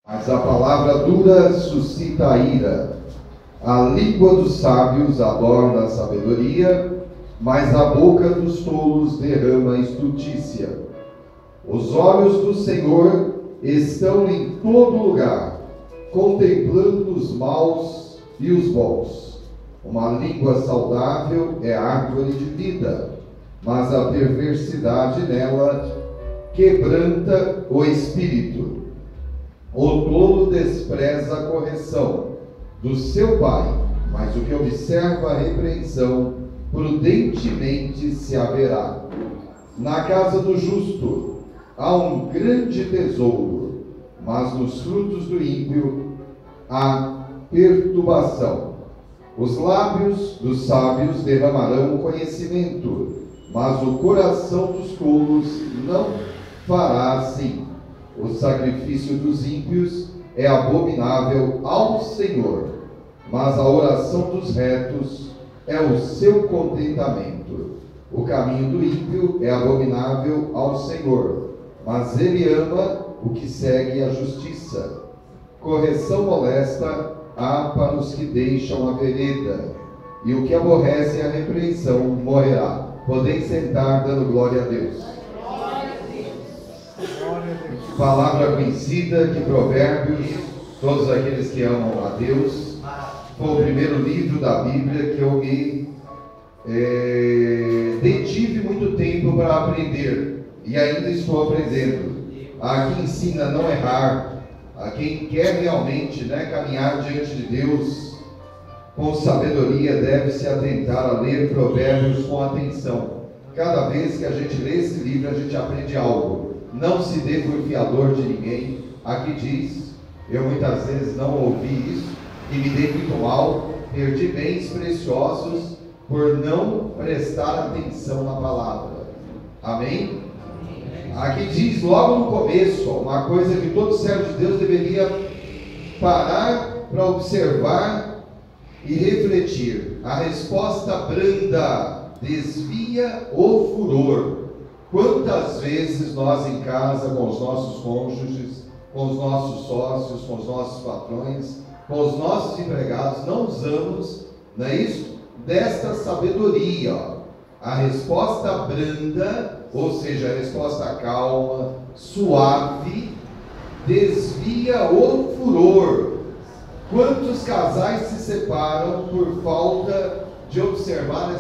Mas a palavra dura suscita a ira. A língua dos sábios adorna a sabedoria, mas a boca dos tolos derrama a estultícia. Os olhos do Senhor estão em todo lugar, contemplando os maus e os bons. Uma língua saudável é árvore de vida, mas a perversidade nela quebranta o espírito. O tolo despreza a correção do seu pai, mas o que observa a repreensão prudentemente se haverá. Na casa do justo há um grande tesouro, mas nos frutos do ímpio há perturbação. Os lábios dos sábios derramarão o conhecimento, mas o coração dos tolos não fará assim. O sacrifício dos ímpios é abominável ao Senhor, mas a oração dos retos é o seu contentamento. O caminho do ímpio é abominável ao Senhor, mas ele ama o que segue a justiça. Correção molesta há para os que deixam a vereda, e o que aborrece a repreensão morrerá. Podem sentar dando glória a Deus. Palavra conhecida de Provérbios, todos aqueles que amam a Deus. Foi o primeiro livro da Bíblia que eu me detive muito tempo para aprender, e ainda estou aprendendo. A quem ensina a não errar, a quem quer realmente caminhar diante de Deus com sabedoria, deve se atentar a ler Provérbios com atenção. Cada vez que a gente lê esse livro, a gente aprende algo. Não se dê por fiador de ninguém. Aqui diz, eu muitas vezes não ouvi isso e me dei muito mal, perdi bens preciosos por não prestar atenção na palavra. Amém? Aqui diz logo no começo, uma coisa que todo servo de Deus deveria parar para observar e refletir. A resposta branda desvia o furor. Quantas vezes nós em casa, com os nossos cônjuges, com os nossos sócios, com os nossos patrões, com os nossos empregados, não usamos, não é isso? Desta sabedoria. A resposta branda, ou seja, a resposta calma, suave, desvia o furor. Quantos casais se separam por falta de observar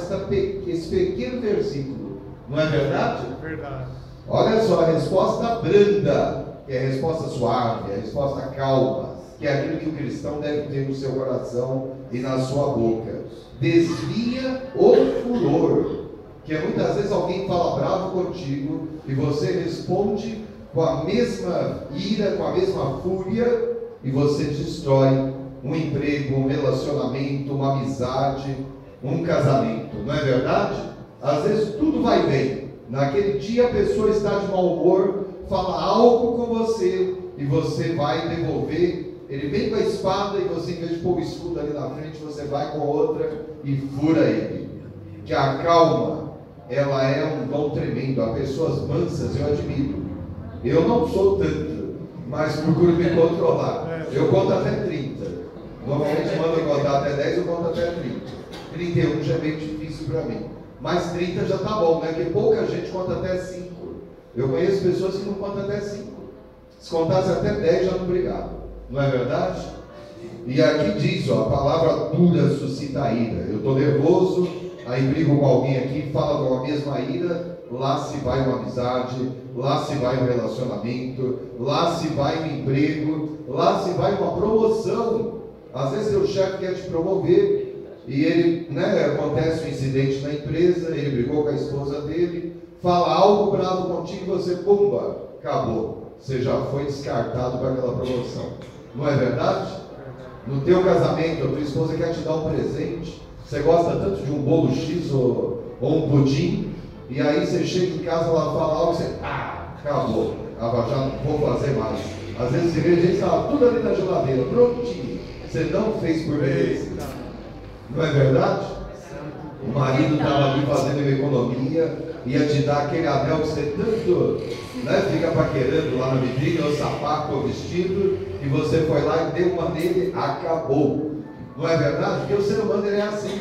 esse pequeno versículo? Não é verdade? É verdade. Olha só, a resposta branda, que é a resposta suave, a resposta calma, que é aquilo que o cristão deve ter no seu coração e na sua boca. Desvia o furor, que é muitas vezes alguém fala bravo contigo e você responde com a mesma ira, com a mesma fúria, e você destrói um emprego, um relacionamento, uma amizade, um casamento. Não é verdade? Às vezes tudo vai bem. Naquele dia a pessoa está de mau humor, fala algo com você e você vai devolver. Ele vem com a espada e você, em vez de pôr o escudo ali na frente, você vai com outra e fura ele. Que a calma, ela é um dom tremendo. Há pessoas mansas, eu admiro. Eu não sou tanto, mas procuro me controlar. Eu conto até 30. Normalmente mando eu contar até 10, eu conto até 30. 31 já é meio difícil para mim. Mas 30 já está bom, né? Porque pouca gente conta até 5. Eu conheço pessoas que não contam até 5. Se contasse até 10 já não brigavam. Não é verdade? E aqui diz, a palavra dura suscita a ira. Eu estou nervoso, aí brigo com alguém aqui, fala com a mesma ira, lá se vai uma amizade, lá se vai um relacionamento, lá se vai um emprego, lá se vai uma promoção. Às vezes o chefe quer te promover, e ele, acontece um incidente na empresa, ele brigou com a esposa dele, fala algo bravo contigo e você, pumba, acabou. Você já foi descartado para aquela promoção. Não é verdade? No teu casamento, a tua esposa quer te dar um presente, você gosta tanto de um bolo X ou um pudim, e aí você chega em casa, ela fala algo e você, acabou, já não vou fazer mais. Às vezes os ingredientes estavam tudo ali na geladeira, prontinho, você não fez por merecer. Não é verdade? O marido estava ali fazendo uma economia, ia te dar aquele anel que você tanto, né, fica paquerando lá na vitrine, ou sapato, ou vestido, e você foi lá e deu uma nele, acabou. Não é verdade? Porque o ser humano ele é assim.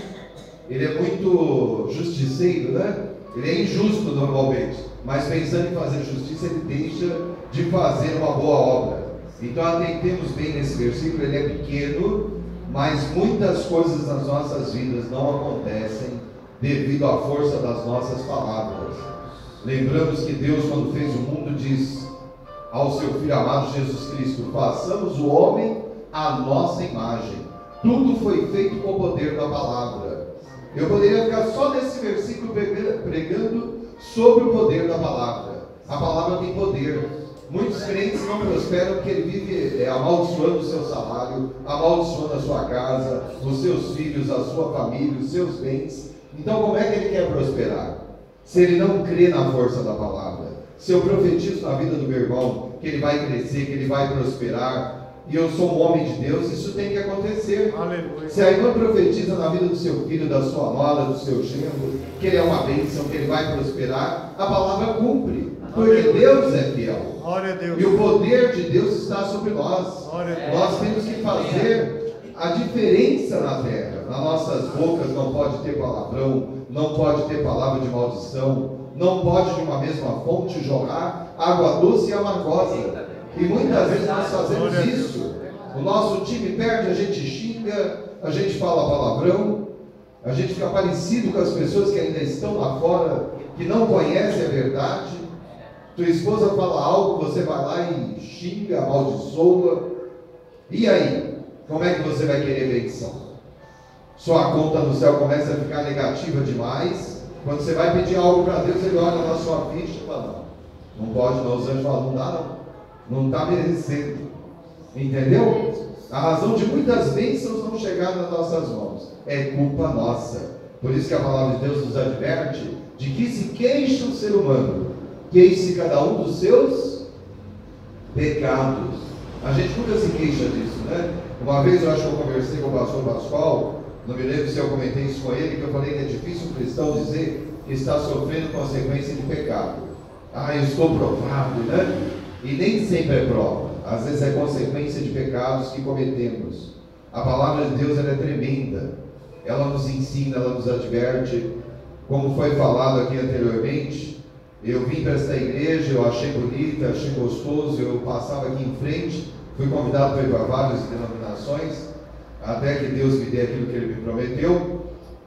Ele é muito justiceiro, né? Ele é injusto normalmente, mas pensando em fazer justiça, ele deixa de fazer uma boa obra. Então atentemos bem nesse versículo, ele é pequeno, mas muitas coisas nas nossas vidas não acontecem devido à força das nossas palavras. Lembramos que Deus, quando fez o mundo, diz ao seu Filho amado Jesus Cristo: façamos o homem à nossa imagem. Tudo foi feito com o poder da palavra. Eu poderia ficar só nesse versículo pregando sobre o poder da palavra. A palavra tem poder. Muitos crentes não prosperam porque ele vive amaldiçoando o seu salário, amaldiçoando a sua casa, os seus filhos, a sua família, os seus bens. Então como é que ele quer prosperar? Se ele não crê na força da palavra. Se eu profetizo na vida do meu irmão que ele vai crescer, que ele vai prosperar, e eu sou um homem de Deus, isso tem que acontecer. Aleluia. Se a irmã profetiza na vida do seu filho, da sua nora, do seu genro, que ele é uma bênção, que ele vai prosperar, a palavra cumpre, porque Deus é fiel. Glória a Deus. E o poder de Deus está sobre nós. Nós temos que fazer a diferença na terra. Nas nossas bocas não pode ter palavrão, não pode ter palavra de maldição, não pode de uma mesma fonte jorrar água doce e amargosa. E muitas vezes nós fazemos isso. O nosso time perde, a gente xinga, a gente fala palavrão, a gente fica parecido com as pessoas que ainda estão lá fora, que não conhecem a verdade. Tua esposa fala algo, você vai lá e xinga, amaldiçoa. E aí? Como é que você vai querer benção? Sua conta no céu começa a ficar negativa demais. Quando você vai pedir algo para Deus, ele olha na sua ficha e fala: não pode não. Os anjos falam: não dá não. Não está merecendo. Entendeu? A razão de muitas bênçãos não chegar nas nossas mãos é culpa nossa. Por isso que a palavra de Deus nos adverte de que se queixa o ser humano, queixe cada um dos seus pecados. A gente nunca se queixa disso, né? Uma vez eu acho que eu conversei com o pastor Pascoal, não me lembro se eu comentei isso com ele, que eu falei que é difícil um cristão dizer que está sofrendo consequência de pecado. Ah, eu estou provado, né? E nem sempre é prova, às vezes é consequência de pecados que cometemos. A palavra de Deus ela é tremenda, ela nos ensina, ela nos adverte. Como foi falado aqui anteriormente, eu vim para esta igreja, eu achei bonita, achei gostoso, eu passava aqui em frente, fui convidado para ir para várias denominações, até que Deus me dê aquilo que Ele me prometeu,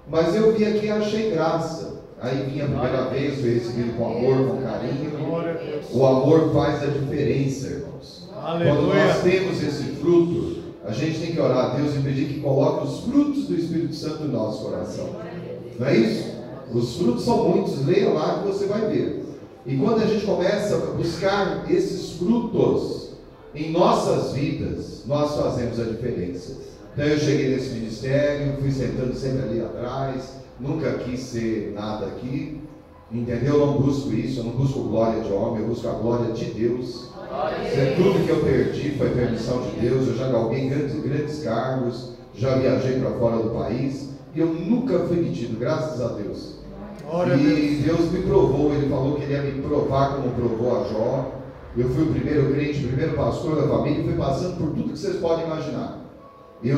mas eu vim aqui e achei graça. Aí vinha a primeira vez, fui recebido com amor, com carinho. O amor faz a diferença, irmãos. Aleluia. Quando nós temos esse fruto, a gente tem que orar a Deus e pedir que coloque os frutos do Espírito Santo no nosso coração. Não é isso? Os frutos são muitos, leia lá que você vai ver. E quando a gente começa a buscar esses frutos em nossas vidas, nós fazemos a diferença. Então eu cheguei nesse ministério, fui sentando sempre ali atrás, nunca quis ser nada aqui, entendeu? Eu não busco isso, eu não busco glória de homem, eu busco a glória de Deus. Tudo que eu perdi foi permissão de Deus. Eu já galguei grandes cargos, já viajei para fora do país, e eu nunca fui metido, graças a Deus. E Deus me provou, Ele falou que Ele ia me provar como provou a Jó. Eu fui o primeiro crente, o primeiro pastor da família, e fui passando por tudo que vocês podem imaginar. De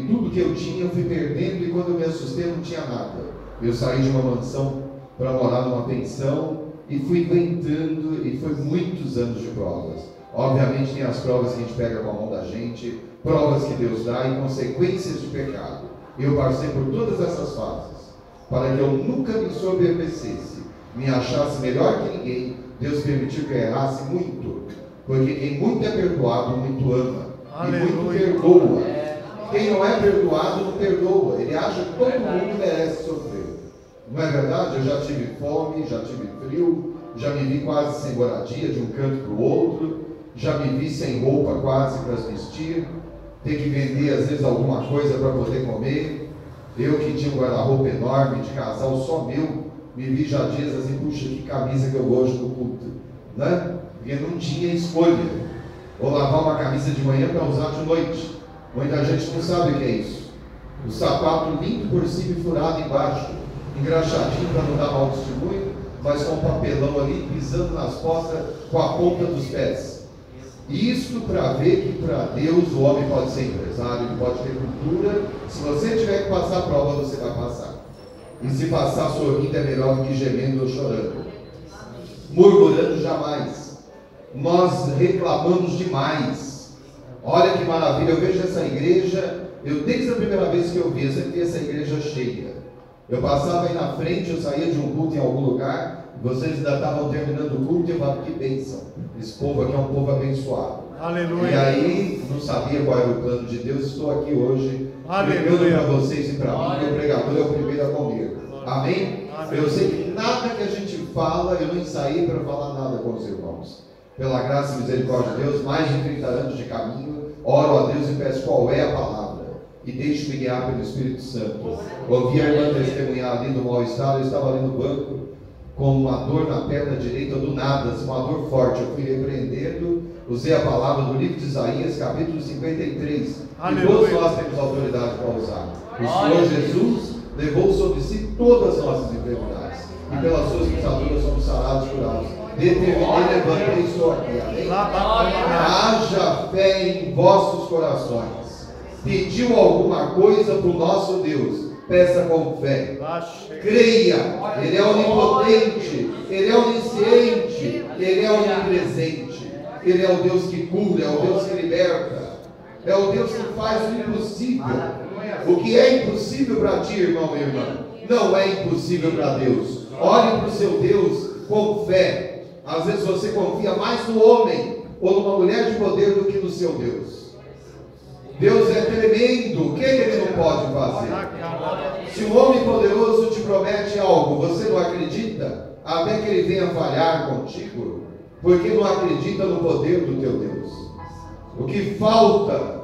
tudo que eu tinha, eu fui perdendo, e quando eu me assustei, eu não tinha nada. Eu saí de uma mansão para morar numa pensão, e fui aguentando, e foi muitos anos de provas. Obviamente tem as provas que a gente pega com a mão da gente, provas que Deus dá e consequências de pecado. Eu passei por todas essas fases, para que eu nunca me soberbecesse, me achasse melhor que ninguém. Deus permitiu que eu errasse muito, porque quem muito é perdoado, muito ama. Aleluia. E muito perdoa. Quem não é perdoado, não perdoa. Ele acha que todo mundo merece sofrer. Não é verdade? Eu já tive fome, já tive frio, já me vi quase sem moradia de um canto para o outro, já me vi sem roupa quase para vestir, ter que vender às vezes alguma coisa para poder comer. Eu que tinha um guarda-roupa enorme de casal só meu, me vi já dias assim: puxa, que camisa que eu gosto do culto, né? Porque não tinha escolha. Ou lavar uma camisa de manhã para usar de noite. Muita gente não sabe o que é isso. O sapato limpo por cima e furado embaixo, engraxadinho para não dar mau testemunho. mas com papelão ali, pisando nas costas com a ponta dos pés. Isto para ver que para Deus o homem pode ser empresário, ele pode ter cultura. Se você tiver que passar a prova, você vai passar. E se passar sorrindo é melhor do que gemendo ou chorando. Murmurando jamais. Nós reclamamos demais. Olha que maravilha, eu vejo essa igreja, desde a primeira vez que eu vi, eu sempre vi essa igreja cheia. Eu passava aí na frente, eu saía de um culto em algum lugar, vocês ainda estavam terminando o culto e eu falava, que bênção. Esse povo aqui é um povo abençoado. Aleluia. E aí, não sabia qual era o plano de Deus, estou aqui hoje, pregando para vocês e para mim, que o pregador é o primeiro a comer. Amém? Amém? Eu sei que nada que a gente fala, eu não ensaiei para falar nada com os irmãos. Pela graça e misericórdia de Deus, mais de 30 anos de caminho, oro a Deus e peço qual é a palavra. E deixe-me guiar pelo Espírito Santo. Ouvi a irmã testemunhar ali do mal-estar, eu estava ali no banco, com uma dor na perna direita do nada, uma dor forte. Eu fui repreendendo, usei a palavra do livro de Isaías, capítulo 53. Aleluia. E todos nós temos autoridade para usar. O Senhor Jesus levou sobre si todas as nossas enfermidades. E pelas suas pisaduras somos sarados e curados. Determinei, levantei e estou aqui. Amém? Haja fé em vossos corações. Pediu alguma coisa para o nosso Deus, peça com fé. Creia, Ele é onipotente, Ele é onisciente, Ele é onipresente. Ele é o Deus que cura, é o Deus que liberta, é o Deus que faz o impossível. O que é impossível para ti, irmão e irmã, não é impossível para Deus. Olhe para o seu Deus com fé. Às vezes você confia mais no homem ou numa mulher de poder do que no seu Deus. Deus é tremendo, o que Ele não pode fazer? Se um homem poderoso te promete algo, você não acredita? Até que ele venha falhar contigo, porque não acredita no poder do teu Deus. O que falta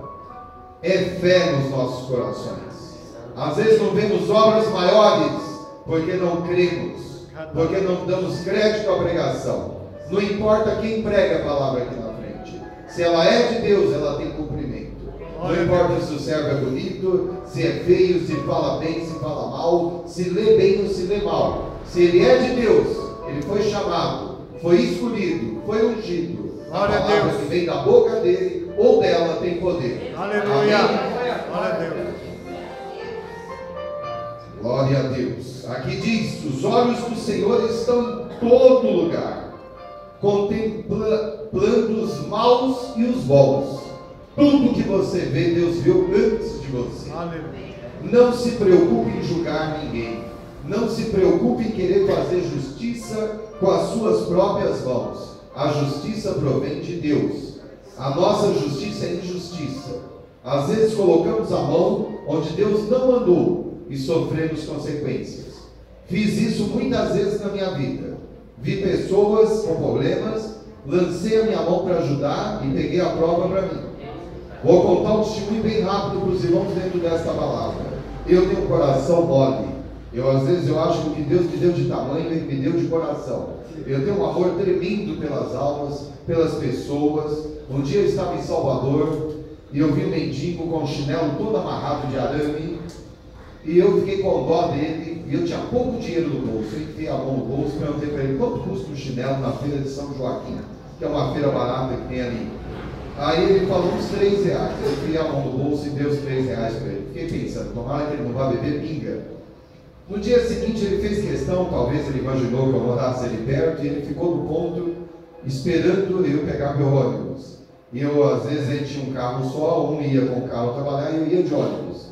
é fé nos nossos corações. Às vezes não vemos obras maiores, porque não cremos, porque não damos crédito à pregação. Não importa quem prega a palavra aqui na frente, se ela é de Deus, ela tem cumprimento. Não importa se o servo é bonito, se é feio, se fala bem, se fala mal, se lê bem ou se lê mal. Se ele é de Deus, ele foi chamado, foi escolhido, foi ungido. A palavra que vem da boca dele ou dela tem poder. Aleluia. Glória a Deus. Glória a Deus. Aqui diz: os olhos do Senhor estão em todo lugar, contemplando os maus e os bons. Tudo que você vê, Deus viu antes de você. Aleluia. Não se preocupe em julgar ninguém. Não se preocupe em querer fazer justiça com as suas próprias mãos. A justiça provém de Deus. A nossa justiça é injustiça. Às vezes colocamos a mão onde Deus não mandou e sofremos consequências. Fiz isso muitas vezes na minha vida. Vi pessoas com problemas, lancei a minha mão para ajudar e peguei a prova para mim. Vou contar um testemunho bem rápido para os irmãos dentro desta palavra. Eu tenho um coração mole. Às vezes eu acho que o que Deus me deu de tamanho, Ele me deu de coração. Eu tenho um amor tremendo pelas almas, pelas pessoas. Um dia eu estava em Salvador e eu vi um mendigo com o chinelo todo amarrado de arame. E eu fiquei com dó dele. E eu tinha pouco dinheiro no bolso. Eu enfiei a mão no bolso e perguntei para ele: quanto custa um chinelo na feira de São Joaquim, que é uma feira barata que tem ali? Aí ele falou uns R$3. Eu fui a mão no bolso e dei os R$3 para ele. Fiquei pensando, tomara que ele não vá beber pinga. No dia seguinte ele fez questão, talvez ele imaginou que eu morasse ali perto, e ele ficou no ponto esperando eu pegar meu ônibus. E eu, às vezes, a gente tinha um carro só, um ia com o carro trabalhar e eu ia de ônibus.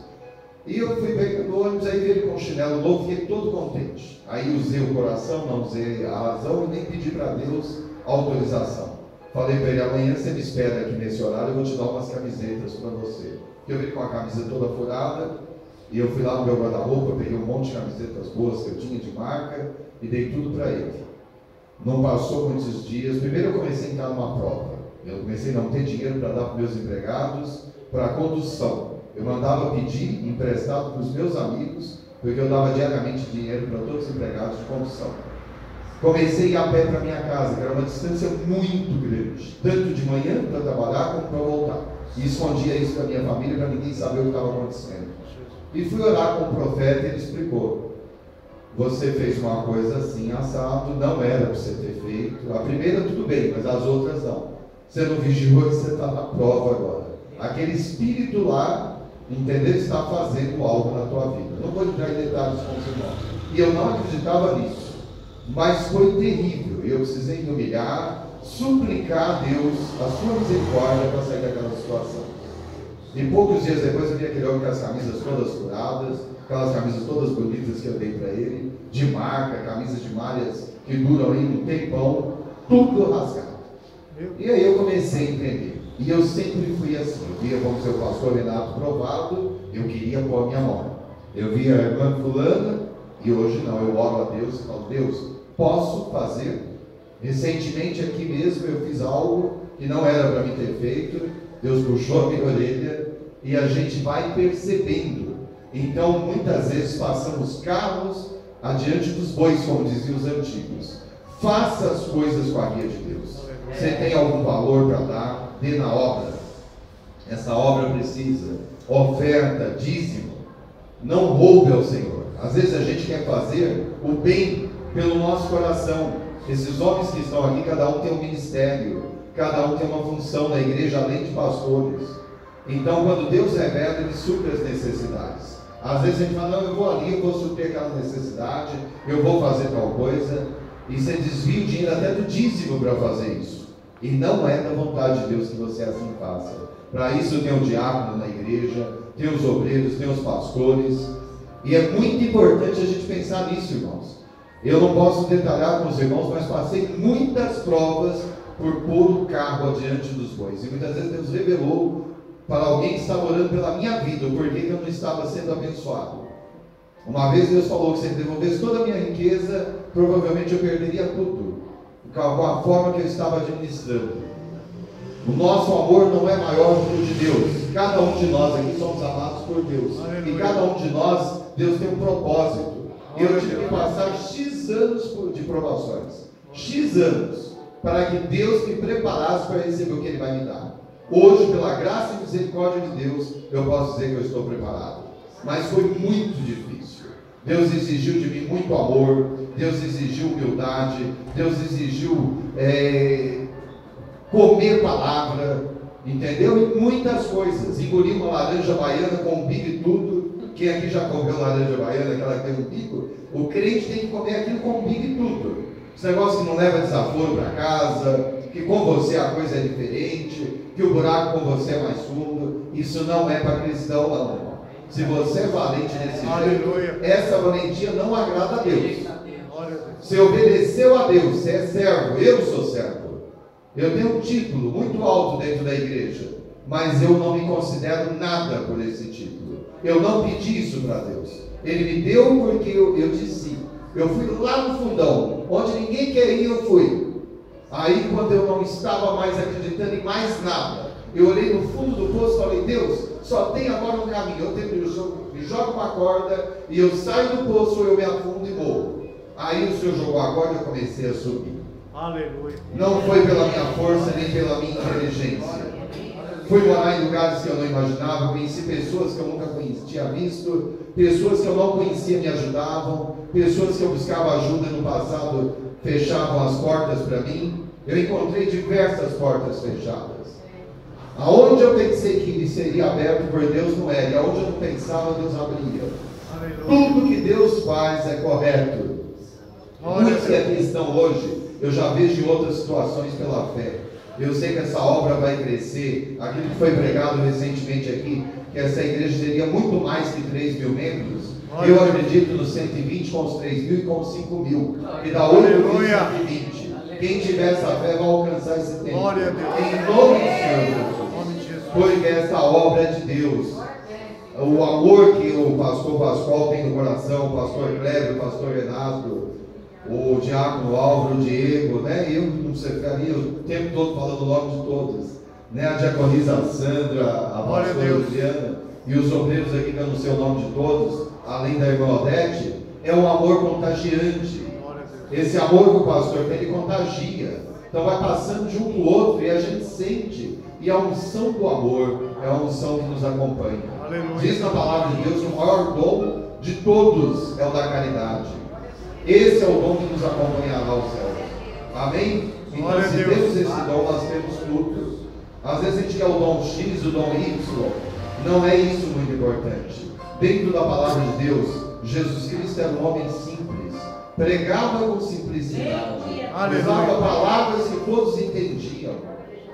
E eu fui pegando o ônibus, aí vi ele com um chinelo novo, fiquei todo contente. Aí usei o coração, não usei a razão e nem pedi para Deus autorização. Falei para ele: amanhã você me espera aqui nesse horário, eu vou te dar umas camisetas para você. Eu vim com a camisa toda furada, e eu fui lá no meu guarda-roupa, peguei um monte de camisetas boas que eu tinha de marca, e dei tudo para ele. Não passou muitos dias, primeiro eu comecei a entrar numa prova. Eu comecei a não ter dinheiro para dar para meus empregados, para a condução. Eu mandava pedir emprestado para os meus amigos, porque eu dava diariamente dinheiro para todos os empregados de condução. Comecei a ir a pé para minha casa, que era uma distância muito grande, tanto de manhã para trabalhar como para voltar. E escondia isso da minha família para ninguém saber o que estava acontecendo. E fui orar com o profeta e ele explicou: você fez uma coisa assim, assado, não era para você ter feito. A primeira tudo bem, mas as outras não. Você não vigiou e você está na prova agora. Aquele espírito lá, entendeu? Está fazendo algo na tua vida. Não vou entrar em detalhes com os irmãos. E eu não acreditava nisso. Mas foi terrível. Eu precisei me humilhar, suplicar a Deus a sua misericórdia para sair daquela situação. E poucos dias depois eu vi aquele homem com as camisas todas furadas, aquelas camisas todas bonitas que eu dei para ele, de marca, camisas de malhas que duram aí um tempão, tudo rasgado. E aí eu comecei a entender. E eu sempre fui assim. Eu via como seu pastor Renato provado, eu queria pôr a minha mão. Eu via a irmã fulana, e hoje não, eu oro a Deus e falo, Deus, posso fazer? Recentemente aqui mesmo eu fiz algo que não era para mim ter feito, Deus puxou a minha orelha e a gente vai percebendo. Então muitas vezes passamos carros adiante dos bois, como diziam os antigos. Faça as coisas com a guia de Deus. Você tem algum valor para dar, dê na obra. Essa obra precisa oferta, dízimo. Não roube ao Senhor. Às vezes a gente quer fazer o bem pelo nosso coração. Esses homens que estão aqui, cada um tem um ministério, cada um tem uma função na igreja, além de pastores. Então, quando Deus revela, Ele supre as necessidades. Às vezes a gente fala, não, eu vou ali, eu vou suprir aquela necessidade, eu vou fazer tal coisa, e você desvia o dinheiro até do dízimo para fazer isso. E não é da vontade de Deus que você assim faça. Para isso tem o diácono na igreja, tem os obreiros, tem os pastores, e é muito importante a gente pensar nisso, irmãos. Eu não posso detalhar com os irmãos, mas passei muitas provas por pôr o carro adiante dos bois. E muitas vezes Deus revelou para alguém que estava orando pela minha vida, o porquê que eu não estava sendo abençoado. Uma vez Deus falou que se Ele devolvesse toda a minha riqueza, provavelmente eu perderia tudo, com a forma que eu estava administrando. O nosso amor não é maior do que o de Deus. Cada um de nós aqui somos amados por Deus. Aleluia. E cada um de nós, Deus tem um propósito. Eu tive que passar X anos de provações. X anos. Para que Deus me preparasse para receber o que Ele vai me dar. Hoje, pela graça e misericórdia de Deus, eu posso dizer que eu estou preparado. Mas foi muito difícil. Deus exigiu de mim muito amor. Deus exigiu humildade. Deus exigiu comer palavra. Entendeu? E muitas coisas. Engolir uma laranja baiana com um bico e tudo. Quem aqui já comeu laranja baiana, aquela que tem um bico? O crente tem que comer aquilo com um bico e tudo. Esse negócio que não leva desaforo para casa, que com você a coisa é diferente, que o buraco com você é mais fundo. Isso não é para cristão, não, irmão. Se você é valente nesse jeito, essa valentia não agrada a Deus. Você obedeceu a Deus, você é servo, eu sou servo. Eu tenho um título muito alto dentro da igreja, mas eu não me considero nada por esse título. Eu não pedi isso para Deus. Ele me deu porque eu disse. Eu fui lá no fundão, onde ninguém quer ir, eu fui. Aí, quando eu não estava mais acreditando em mais nada, eu olhei no fundo do poço e falei, Deus, só tem agora um caminho. Eu me jogo uma corda e eu saio do poço, eu me afundo e morro. Aí o Senhor jogou a corda e eu comecei a subir. Aleluia. Não foi pela minha força nem pela minha inteligência. Fui morar em lugares que eu não imaginava, conheci pessoas que eu nunca tinha visto, pessoas que eu não conhecia me ajudavam, pessoas que eu buscava ajuda no passado fechavam as portas para mim. Eu encontrei diversas portas fechadas. Aonde eu pensei que ele seria aberto por Deus não era, e aonde eu não pensava, Deus abria. Aleluia. Tudo que Deus faz é correto. Muitos que aqui estão hoje, eu já vejo em outras situações pela fé. Eu sei que essa obra vai crescer. Aquilo que foi pregado recentemente aqui, que essa igreja teria muito mais que 3 mil membros. Eu acredito nos 120 com os 3 mil e com os 5 mil. E dá 8 mil e 120. Quem tiver essa fé vai alcançar esse tempo. Em nome do Senhor. Porque essa obra é de Deus. O amor que o pastor Pascoal tem no coração, o pastor Cléber, o pastor Renato, o diácono Álvaro, o Diego, né? Eu não sei, ficaria o tempo todo falando o nome de todos, né? A diaconisa Sandra, a pastora Juliana e os obreiros aqui dando o seu nome de todos, além da irmã Odete, é um amor contagiante. Esse amor que o pastor tem, ele contagia. Então vai passando de um para o outro e a gente sente. E a unção do amor é a unção que nos acompanha. Aleluia. Diz na palavra de Deus que o maior dom de todos é o da caridade. Esse é o dom que nos acompanhará aos céus. Amém? Então, se temos esse dom, nós temos tudo. Às vezes a gente quer o dom X, o dom Y. Não é isso muito importante. Dentro da palavra de Deus, Jesus Cristo era um homem simples. Pregava com simplicidade. Usava palavras que todos entendiam.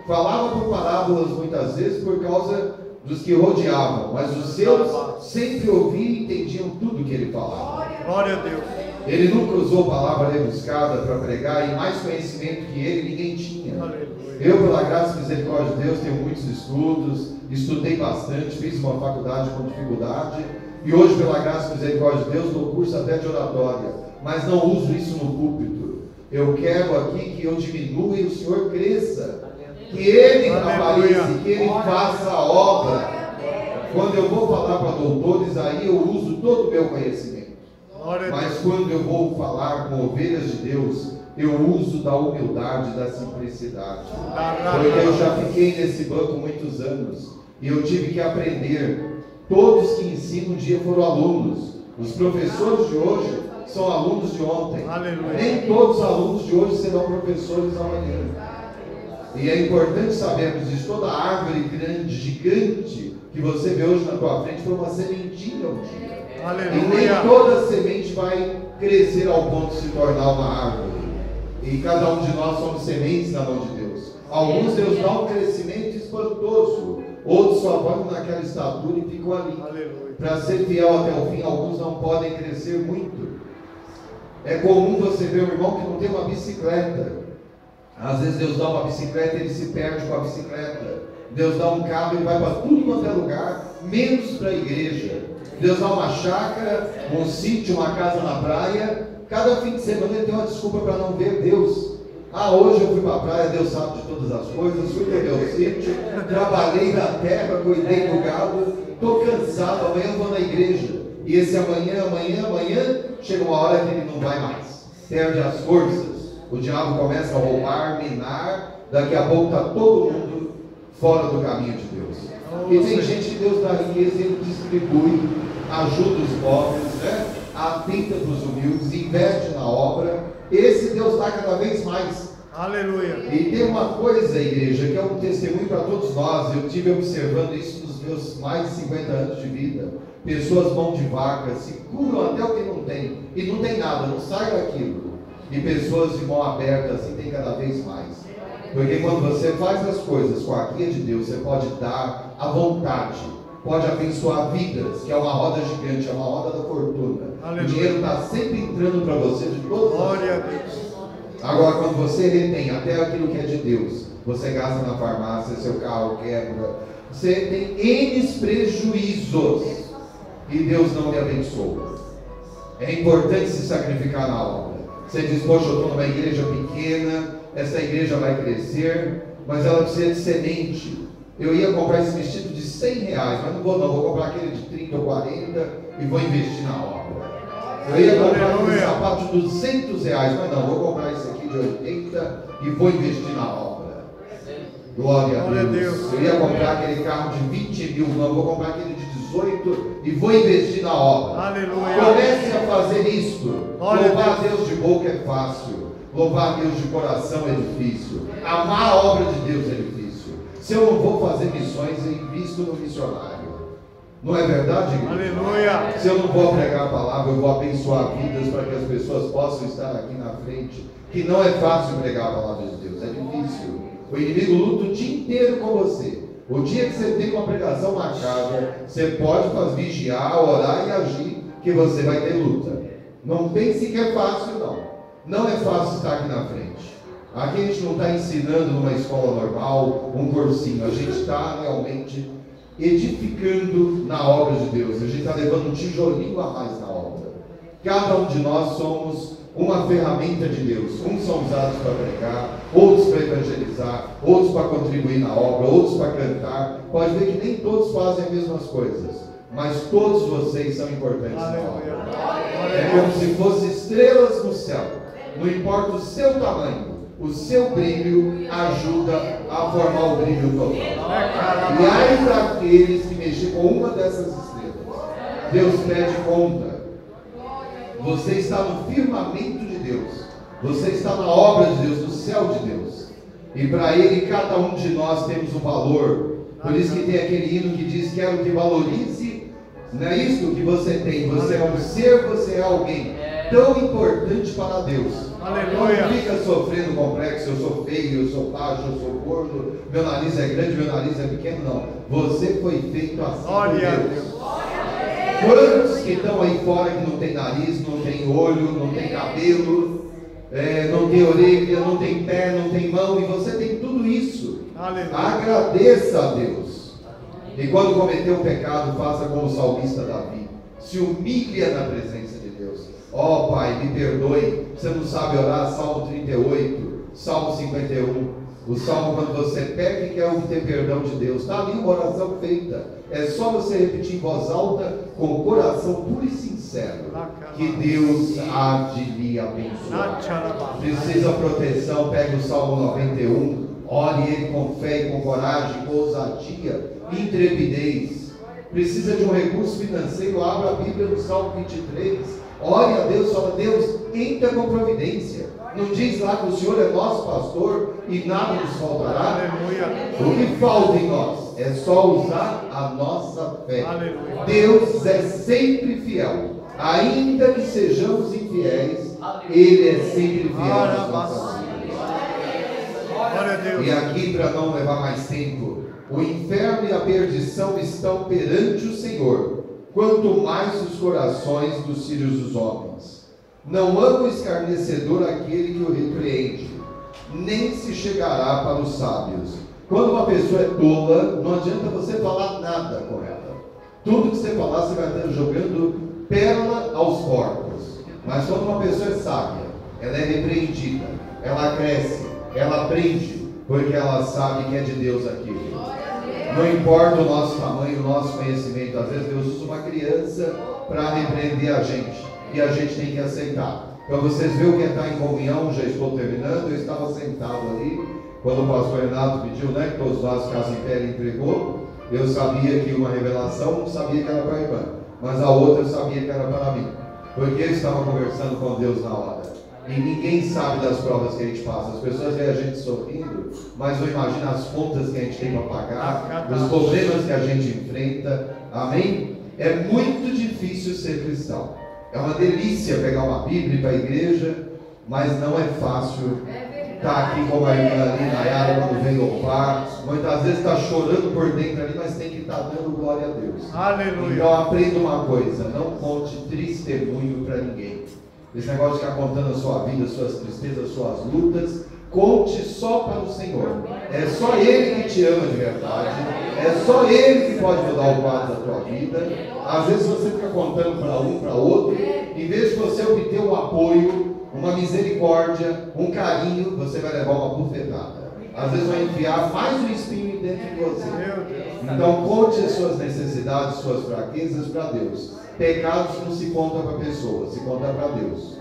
Falava por parábolas muitas vezes por causa dos que rodeavam. Mas os seus sempre ouviam e entendiam tudo que ele falava. Glória a Deus. Ele nunca usou palavra rebuscada para pregar, e mais conhecimento que ele ninguém tinha. Eu, pela graça e misericórdia de Deus, tenho muitos estudos, estudei bastante, fiz uma faculdade com dificuldade, e hoje, pela graça e misericórdia de Deus, dou curso até de oratória, mas não uso isso no púlpito. Eu quero aqui que eu diminua e o Senhor cresça, que Ele apareça, que Ele faça a obra. Quando eu vou falar para doutores, aí eu uso todo o meu conhecimento. Mas quando eu vou falar com ovelhas de Deus, eu uso da humildade, da simplicidade. Porque eu já fiquei nesse banco muitos anos e eu tive que aprender. Todos que ensinam um dia foram alunos. Os professores de hoje são alunos de ontem. Aleluia. Nem todos os alunos de hoje serão professores amanhã. E é importante sabermos disso. Toda árvore grande, gigante que você vê hoje na tua frente foi uma sementinha um dia. Aleluia. E nem toda semente vai crescer ao ponto de se tornar uma árvore. E cada um de nós somos sementes na mão de Deus. Alguns Deus dá um crescimento espantoso, outros só vão naquela estatura e ficam ali. Para ser fiel até o fim, alguns não podem crescer muito. É comum você ver um irmão que não tem uma bicicleta. Às vezes Deus dá uma bicicleta e ele se perde com a bicicleta. Deus dá um carro e ele vai para tudo quanto é lugar, menos para a igreja. Deus dá uma chácara, um sítio, uma casa na praia. Cada fim de semana ele tem uma desculpa para não ver Deus. Hoje eu fui para a praia, Deus sabe de todas as coisas, fui para o meu sítio, trabalhei na terra, cuidei do gado, estou cansado, amanhã eu vou na igreja. E esse amanhã, chega uma hora que ele não vai mais. Perde as forças. O diabo começa a roubar, minar, daqui a pouco está todo mundo fora do caminho de Deus. E tem gente que Deus dá riqueza e ele distribui, ajuda os pobres, né? Atenta para os humildes, investe na obra. Esse Deus dá cada vez mais. Aleluia. E tem uma coisa, igreja, que é um testemunho para todos nós. Eu tive observando isso nos meus mais de 50 anos de vida. Pessoas mão de vaca, se curam até o que não tem, e não tem nada, não sai daquilo. E pessoas de mão aberta, assim, tem cada vez mais. Porque quando você faz as coisas com a guia de Deus, você pode dar à vontade, pode abençoar vidas, que é uma roda gigante, é uma roda da fortuna. Aleluia. O dinheiro está sempre entrando para você de todas as formas. Agora, quando você retém até aquilo que é de Deus, você gasta na farmácia, seu carro quebra, você tem N prejuízos e Deus não lhe abençoa. É importante se sacrificar na obra. Você diz, poxa, eu estou numa igreja pequena, essa igreja vai crescer, mas ela precisa de semente. Eu ia comprar esse vestido de R$100, mas não, vou comprar aquele de 30 ou 40 e vou investir na obra. Eu ia comprar aquele sapato de R$200, mas não, vou comprar esse aqui de 80 e vou investir na obra. Glória a Deus. Eu ia comprar aquele carro de 20 mil, não, vou comprar aquele de 18 e vou investir na obra. Aleluia. Comece a fazer isto. Louvar a Deus de boca é fácil. Louvar a Deus de coração é difícil. Amar a obra de Deus é difícil. Se eu não vou fazer missões, eu invisto no missionário. Não é verdade, igreja? Aleluia. Se eu não vou pregar a palavra, eu vou abençoar vidas para que as pessoas possam estar aqui na frente. Que não é fácil pregar a palavra de Deus, é difícil. O inimigo luta o dia inteiro com você. O dia que você tem uma pregação marcada, você pode vigiar, orar e agir, que você vai ter luta. Não pense que é fácil, não. Não é fácil estar aqui na frente. Aqui a gente não está ensinando numa escola normal, um cursinho. A gente está realmente edificando na obra de Deus. A gente está levando um tijolinho a mais na obra. Cada um de nós somos uma ferramenta de Deus. Uns são usados para pregar, outros para evangelizar, outros para contribuir na obra, outros para cantar. Pode ver que nem todos fazem as mesmas coisas, mas todos vocês são importantes na obra. É como se fossem estrelas no céu. Não importa o seu tamanho, o seu brilho ajuda a formar o brilho total. E aí para aqueles que mexem com uma dessas estrelas, Deus pede conta. Você está no firmamento de Deus. Você está na obra de Deus, no céu de Deus. E para Ele, cada um de nós temos um valor. Por isso que tem aquele hino que diz: quero que valorize, não é isso que você tem. Você é um ser, você é alguém tão importante para Deus. Aleluia. Não fica sofrendo complexo: eu sou feio, eu sou baixo, eu sou gordo, meu nariz é grande, meu nariz é pequeno. Não, você foi feito assim por Deus. Quantos que estão aí fora que não tem nariz, não tem olho, não tem cabelo, não tem orelha, não tem pé, não tem mão, e você tem tudo isso? Aleluia. Agradeça a Deus. E quando cometeu o pecado, faça como o salmista Davi: se humilha na presença de Deus. Ó Pai, me perdoe. Você não sabe orar? Salmo 38, Salmo 51. O salmo quando você peca e quer obter perdão de Deus. Está ali uma oração feita. É só você repetir em voz alta, com o coração puro e sincero, que Deus há de lhe abençoar. Precisa proteção, pegue o Salmo 91, ore ele com fé e com coragem, com ousadia, intrepidez. Precisa de um recurso financeiro, abra a Bíblia no Salmo 23, ore a Deus, fala: Deus, entra com providência. Não diz lá que o Senhor é nosso pastor e nada nos faltará? Aleluia. O que falta em nós é só usar a nossa fé. Aleluia. Deus é sempre fiel. Ainda que sejamos infiéis, Ele é sempre fiel nas nossas vidas. E aqui, para não levar mais tempo, o inferno e a perdição estão perante o Senhor, quanto mais os corações dos filhos dos homens. Não ama o escarnecedor aquele que o repreende, nem se chegará para os sábios. Quando uma pessoa é tola, não adianta você falar nada com ela. Tudo que você falar, você vai estar jogando pérola aos porcos. Mas quando uma pessoa é sábia, ela é repreendida, ela cresce, ela aprende, porque ela sabe que é de Deus aquilo. Não importa o nosso tamanho, o nosso conhecimento. Às vezes Deus usa uma criança para repreender a gente. E a gente tem que aceitar. Para vocês verem o que é estar em comunhão, já estou terminando. Eu estava sentado ali, quando o pastor Renato pediu, que todos nós ficassem em pé e entregou. Eu sabia que uma revelação, não sabia que era para a irmã, mas a outra eu sabia que era para mim, porque eu estava conversando com Deus na hora. E ninguém sabe das provas que a gente passa. As pessoas veem a gente sorrindo, mas não imaginam as contas que a gente tem para pagar, os problemas que a gente enfrenta. Amém? É muito difícil ser cristão. É uma delícia pegar uma Bíblia e ir para a igreja, mas não é fácil estar aqui como a irmã ali, Nayara, quando vem louvar. Muitas vezes está chorando por dentro ali, mas tem que estar dando glória a Deus. Aleluia. Então aprenda uma coisa: não conte testemunho para ninguém. Esse negócio de ficar contando a sua vida, suas tristezas, suas lutas, conte só para o Senhor. É só Ele que te ama de verdade. É só Ele que pode mudar o quadro da tua vida. Às vezes você fica contando para um, para outro, em vez de você obter um apoio, uma misericórdia, um carinho, você vai levar uma bufetada. Às vezes vai enfiar mais um espinho dentro de você. Então conte as suas necessidades, suas fraquezas para Deus. Pecados não se conta para pessoas, se conta para Deus.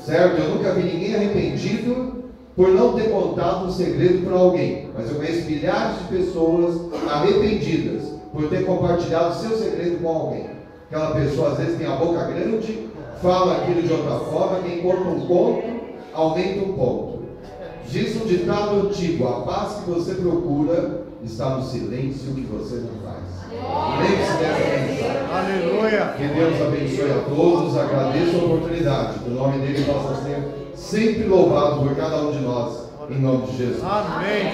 Certo? Eu nunca vi ninguém arrependido por não ter contado um segredo para alguém. Mas eu conheço milhares de pessoas arrependidas por ter compartilhado seu segredo com alguém. Aquela pessoa às vezes tem a boca grande, fala aquilo de outra forma, quem conta um ponto, aumenta um ponto. Diz um ditado antigo: a paz que você procura está no silêncio que você não faz. Lembre-se dessa mensagem. Aleluia. Que Deus abençoe a todos. Agradeço a oportunidade. Que o nome dele possa ser sempre louvado por cada um de nós. Em nome de Jesus. Amém.